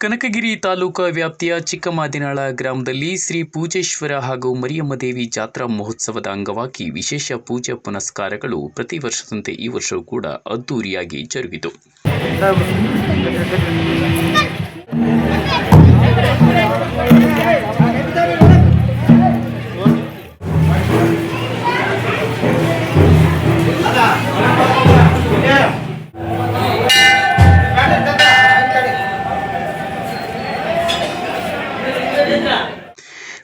ಕನಕಗಿರಿ ತಾಲೂಕಾ ವ್ಯಾಪ್ತಿಯ ಚಿಕ್ಕಮಾದಿನಾಳ ಗ್ರಾಮದಲ್ಲಿ ಶ್ರೀ ಪೂಜೇಶ್ವರ ಹಾಗೂ ಮರಿಯಮ್ಮ ದೇವಿ ಜಾತ್ರಾ ಮಹೋತ್ಸವದ ಅಂಗವಾಗಿ ವಿಶೇಷ ಪೂಜಾ ಪುನಸ್ಕಾರಗಳು ಪ್ರತಿ ವರ್ಷದಂತೆ ಈ ವರ್ಷವೂ ಕೂಡ ಅದ್ದೂರಿಯಾಗಿ ಜರುಗಿತು.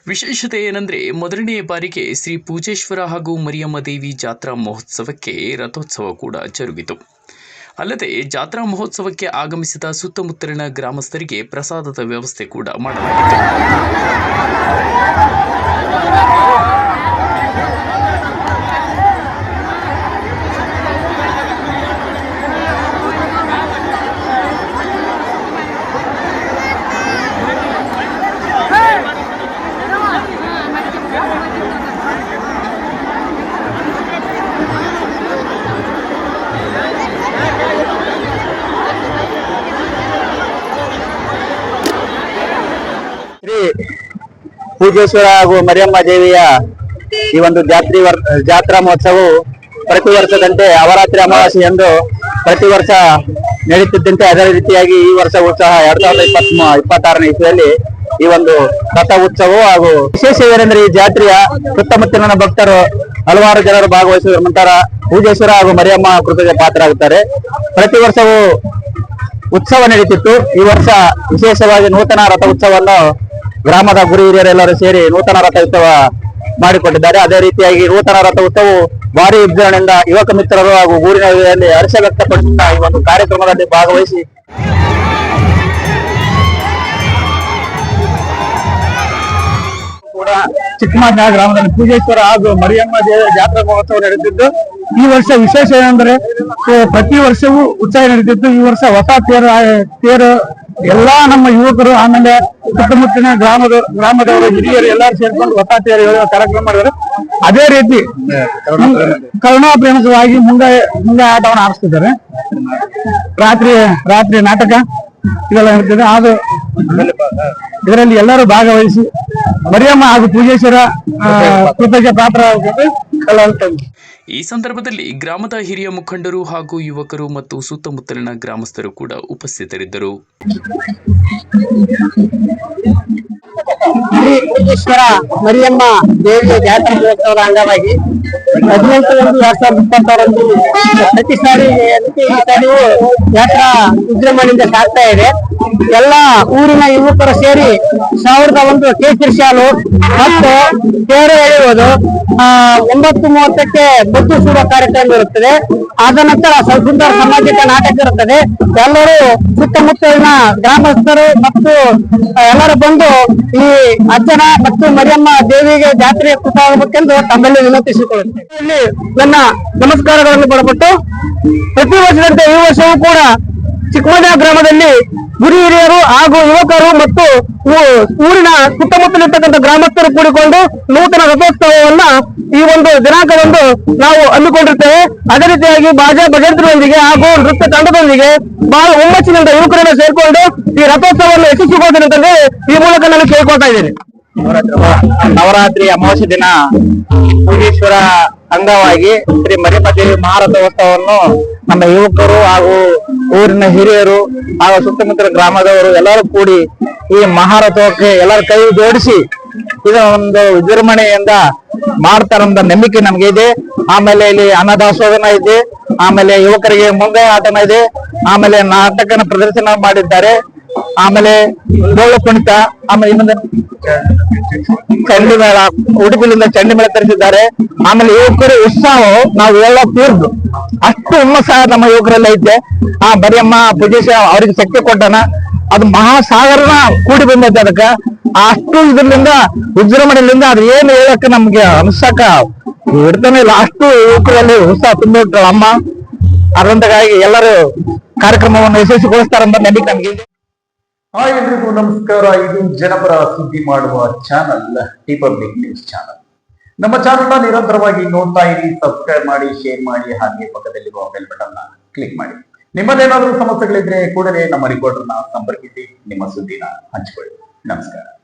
ವಿಶೇಷತೆ ಏನೆಂದರೆ ಮೊದಲನೇ ಬಾರಿಗೆ ಶ್ರೀ ಪೂಜೇಶ್ವರ ಹಾಗೂ ಮರಿಯಮ್ಮ ದೇವಿ ಜಾತ್ರಾ ಮಹೋತ್ಸವಕ್ಕೆ ರಥೋತ್ಸವ ಕೂಡ ಜರುಗಿತು. ಅಲ್ಲದೆ ಜಾತ್ರಾ ಮಹೋತ್ಸವಕ್ಕೆ ಆಗಮಿಸಿದ ಸುತ್ತಮುತ್ತಲಿನ ಗ್ರಾಮಸ್ಥರಿಗೆ ಪ್ರಸಾದದ ವ್ಯವಸ್ಥೆ ಕೂಡ ಮಾಡಲಾಗಿತ್ತು. ಪೂಜೇಶ್ವರ ಹಾಗೂ ಮರಿಯಮ್ಮ ದೇವಿಯ ಈ ಒಂದು ಜಾತ್ರಾ ಮಹೋತ್ಸವವು ಪ್ರತಿ ವರ್ಷದಂತೆ ಅವರಾತ್ರಿ ಅಮಾವಾಸ್ಯೆ ಎಂದು ಪ್ರತಿ ವರ್ಷ ನಡೆಯುತ್ತಿದ್ದಂತೆ ಅದೇ ರೀತಿಯಾಗಿ ಈ ವರ್ಷ ಉತ್ಸವ 2026ನೇ ಇಸ್ವಿಯಲ್ಲಿ ಈ ಒಂದು ರಥ ಉತ್ಸವವು ಹಾಗೂ ವಿಶೇಷ ಏನೆಂದರೆ ಈ ಜಾತ್ರೆಯ ಸುತ್ತಮುತ್ತಲಿನ ಭಕ್ತರು ಹಲವಾರು ಜನರು ಭಾಗವಹಿಸುವ ನಂತರ ಪೂಜೇಶ್ವರ ಹಾಗೂ ಮರಿಯಮ್ಮ ಕೃಪೆಗೆ ಪಾತ್ರರಾಗುತ್ತಾರೆ. ಪ್ರತಿ ವರ್ಷವೂ ಉತ್ಸವ ನಡೀತಿತ್ತು. ಈ ವರ್ಷ ವಿಶೇಷವಾಗಿ ನೂತನ ರಥ ಉತ್ಸವವನ್ನು ಗ್ರಾಮದ ಗುರು ಹಿರಿಯರೆಲ್ಲರೂ ಸೇರಿ ನೂತನ ರಥ ಉತ್ಸವ ಮಾಡಿಕೊಂಡಿದ್ದಾರೆ. ಅದೇ ರೀತಿಯಾಗಿ ನೂತನ ರಥ ಉತ್ಸವವು ಭಾರಿ ವಿಜೃಂಭಣೆಯಿಂದ ಯುವಕ ಮಿತ್ರರು ಹಾಗೂ ಊರಿನಲ್ಲಿ ಹರ್ಷ ವ್ಯಕ್ತಪಡಿಸುತ್ತಾ ಈ ಒಂದು ಕಾರ್ಯಕ್ರಮದಲ್ಲಿ ಭಾಗವಹಿಸಿ ಕೂಡ ಚಿಕ್ಕಮಾದಿನಾಳ ಗ್ರಾಮದಲ್ಲಿ ಪೂಜೇಶ್ವರ ಹಾಗೂ ಮರಿಯಮ್ಮ ದೇವಿಯ ಜಾತ್ರಾ ಮಹೋತ್ಸವ ನಡೆದಿದ್ದು, ಈ ವರ್ಷ ವಿಶೇಷ ಏನೆಂದರೆ ಪ್ರತಿ ವರ್ಷವೂ ಉತ್ಸವ ನಡೀತಿತ್ತು. ಈ ವರ್ಷ ಹೊಸ ತೇರು ಎಲ್ಲಾ ನಮ್ಮ ಯುವಕರು ಆಮೇಲೆ ಸುತ್ತಮುತ್ತಲಿನ ಗ್ರಾಮದವರು ಹಿರಿಯರು ಎಲ್ಲರೂ ಸೇರ್ಕೊಂಡು ಹೊಸ ತೇರು ಹೇಳುವ ಕಾರ್ಯಕ್ರಮ ಮಾಡಿದ್ದಾರೆ. ಅದೇ ರೀತಿ ಕರುಣಾಪ್ರೇಮಕವಾಗಿ ಮುಂದೆ ಆಟವನ್ನು ಆರಿಸ್ತಿದ್ದಾರೆ. ರಾತ್ರಿ ನಾಟಕ ಇದೆಲ್ಲ ಇರ್ತದೆ. ಅದು ಇದರಲ್ಲಿ ಎಲ್ಲರೂ ಭಾಗವಹಿಸಿ ಮರಿಯಮ್ಮ ಹಾಗೂ ಪೂಜೇಶ್ವರ ಕೃಪೆಗೆ ಪಾತ್ರರಾಗಬೇಕು. ಈ ಸಂದರ್ಭದಲ್ಲಿ ಗ್ರಾಮದ ಹಿರಿಯ ಮುಖಂಡರು ಹಾಗೂ ಯುವಕರು ಮತ್ತು ಸುತ್ತಮುತ್ತಲಿನ ಗ್ರಾಮಸ್ಥರು ಕೂಡ ಉಪಸ್ಥಿತರಿದ್ದರು. ಶ್ರೀ ಪೂಜೇಶ್ವರ ಮರಿಯಮ್ಮ ದೇವಿಯ ಜಾತ್ರಾ ಮಹೋತ್ಸವದ ಅಂಗವಾಗಿ 18/1/2026 ಪ್ರತಿ ಸಾರಿಯೂ ಜಾತ್ರಾ ವಿಜೃಂಭಣೆಯಿಂದ ಸಾಗ್ತಾ ಇದೆ. ಎಲ್ಲ ಊರಿನ ಯುವಕರು ಸೇರಿ 1001 ಕೇಸರಿ ಶಾಲು ಮತ್ತು ತೇರು ಎಳೆಯುವುದು, 9:30ಕ್ಕೆ ಬೊಟ್ಟು ಸುಡುವ ಕಾರ್ಯಕ್ರಮ ಇರುತ್ತದೆ. ಆದ ನಂತರ ಸುಂದರ ಸಾಮಾಜಿಕ ನಾಟಕ ಇರುತ್ತದೆ. ಎಲ್ಲರೂ ಸುತ್ತಮುತ್ತಲಿನ ಗ್ರಾಮಸ್ಥರು ಮತ್ತು ಎಲ್ಲರೂ ಬಂದು ಈ ಅಜ್ಜನ ಮತ್ತು ಮರಿಯಮ್ಮ ದೇವಿಗೆ ಜಾತ್ರೆ ಕೃತವಾಗಬೇಕೆಂದು ತಮ್ಮಲ್ಲಿ ವಿನಂತಿಸಿಕೊಳ್ಳುತ್ತೇವೆ. ಇಲ್ಲಿ ನನ್ನ ನಮಸ್ಕಾರಗಳನ್ನು ಕೊಡಬಿಟ್ಟು ಪ್ರತಿ ವರ್ಷದಂತೆ ಈ ವರ್ಷವೂ ಕೂಡ ಚಿಕ್ಕಮಾದಿನಾಳ ಗ್ರಾಮದಲ್ಲಿ ಗುರು ಹಿರಿಯರು ಹಾಗೂ ಯುವಕರು ಮತ್ತು ಊರಿನ ಸುತ್ತಮುತ್ತಲಿರ್ತಕ್ಕಂಥ ಗ್ರಾಮಸ್ಥರು ಕೂಡಿಕೊಂಡು ನೂತನ ರಥೋತ್ಸವವನ್ನ ಈ ಒಂದು ದಿನಾಂಕದಂದು ನಾವು ಹಮ್ಮಿಕೊಂಡಿರ್ತೇವೆ. ಅದೇ ರೀತಿಯಾಗಿ ಬಾಜಾ ಭಜಂತ್ರಿಯೊಂದಿಗೆ ಹಾಗೂ ನೃತ್ಯ ತಂಡದೊಂದಿಗೆ ಬಹಳ ಹುಮ್ಮಚ್ಚಿನಿಂದ ಯುವಕರನ್ನ ಸೇರ್ಕೊಂಡು ಈ ರಥೋತ್ಸವವನ್ನು ಯಶಸ್ವಿಗೊಳಿಸಿದಂತೆ ಈ ಮೂಲಕ ನಾನು ಕೇಳ್ಕೊಳ್ತಾ ಇದ್ದೇನೆ. ನವರಾತ್ರಿ ಅಮಾವಾಸ್ಯೆ ದಿನ ಪೂಜೇಶ್ವರ ಅಂಗವಾಗಿ ಶ್ರೀ ಮರಿಯಮ್ಮ ದೇವಿ ಮಹಾರಥೋತ್ಸವವನ್ನು ನಮ್ಮ ಯುವಕರು ಹಾಗೂ ಊರಿನ ಹಿರಿಯರು ಹಾಗೂ ಸುತ್ತಮುತ್ತಲ ಗ್ರಾಮದವರು ಎಲ್ಲರೂ ಕೂಡಿ ಈ ಮಹಾರಥೋತ್ಸವಕ್ಕೆ ಎಲ್ಲರ ಕೈ ಜೋಡಿಸಿ ಇದರ ಒಂದು ವಿಜೃಂಭಣೆಯಿಂದ ಮಾಡ್ತಾರಂತ ನಂಬಿಕೆ ನಮ್ಗೆ ಇದೆ. ಆಮೇಲೆ ಇಲ್ಲಿ ಅನ್ನದಾಸೋಹನ ಇದೆ, ಆಮೇಲೆ ಯುವಕರಿಗೆ ಮುಂದೆ ಆಟನ ಇದೆ, ಆಮೇಲೆ ನಾಟಕನ ಪ್ರದರ್ಶನ ಮಾಡಿದ್ದಾರೆ, ಆಮೇಲೆ ಡೊಳ್ಳು ಕುಣಿತ, ಆಮೇಲೆ ಇನ್ನೊಂದು ಚಂಡಿ ಮೇಳ, ಉಡುಪಿಲಿಂದ ಚಂಡಿ ಮೇಳ ತರಿಸಿದ್ದಾರೆ. ಆಮೇಲೆ ಯುವಕರ ಉತ್ಸಾಹ ನಾವು ಎಲ್ಲ ತೀರ್ದು ಅಷ್ಟು ಹುಮ್ಮಸ್ಸಾಹ ನಮ್ಮ ಯುವಕರೆಲ್ಲ ಐತೆ. ಆ ಮರಿಯಮ್ಮ ಪೂಜೇಶ್ವರ ಅವ್ರಿಗೆ ಶಕ್ತಿ ಕೊಟ್ಟನ, ಅದು ಮಹಾಸಾಗರನ ಕೂಡಿ ಬಂದೈತೆ. ಅದಕ್ಕೆ ಅಷ್ಟು ಇದರಿಂದ ವಿಜೃಂಭಣೆಯಿಂದ ಅದು ಏನು ಹೇಳಕ್ಕೆ ನಮ್ಗೆ ಅನ್ಸಕ ಇಡ್ತಾನೆ ಇಲ್ಲ. ಅಷ್ಟು ಯುವಕರಲ್ಲಿ ಉತ್ಸಾಹ ತುಂಬಿಟ್ಟ ಅಮ್ಮ. ಅದರಂತಾಗಿ ಎಲ್ಲರೂ ಕಾರ್ಯಕ್ರಮವನ್ನು ಯಶಸ್ವಿಗೊಳಿಸ್ತಾರಂತ ನಂಬಿಕೆ ನಮ್ಗೆ. ಹಾಯ್ ಎಲ್ರಿಗೂ ನಮಸ್ಕಾರ. ಇದು ಜನಪರ ಸುದ್ದಿ ಮಾಡುವ channel T public news channel. ನಮ್ಮ ಚಾನಲ್ನ ನಿರಂತರವಾಗಿ ನೋಡ್ತಾ ಇರಿ, ಸಬ್ಸ್ಕ್ರೈಬ್ ಮಾಡಿ, ಶೇರ್ ಮಾಡಿ, ಹಾಗೆ ಪಕ್ಕದಲ್ಲಿರುವ ಬೆಲ್ ಬಟನ್ ಕ್ಲಿಕ್ ಮಾಡಿ. ನಿಮ್ಮದೇನಾದರೂ ಸಮಸ್ಯೆಗಳಿದ್ರೆ ಕೂಡಲೇ ನಮ್ಮ ರಿಪೋರ್ಟರ್ನ ಸಂಪರ್ಕಿಸಿ ನಿಮ್ಮ ಸುದ್ದಿನ ಹಂಚಿಕೊಳ್ಳಿ. ನಮಸ್ಕಾರ.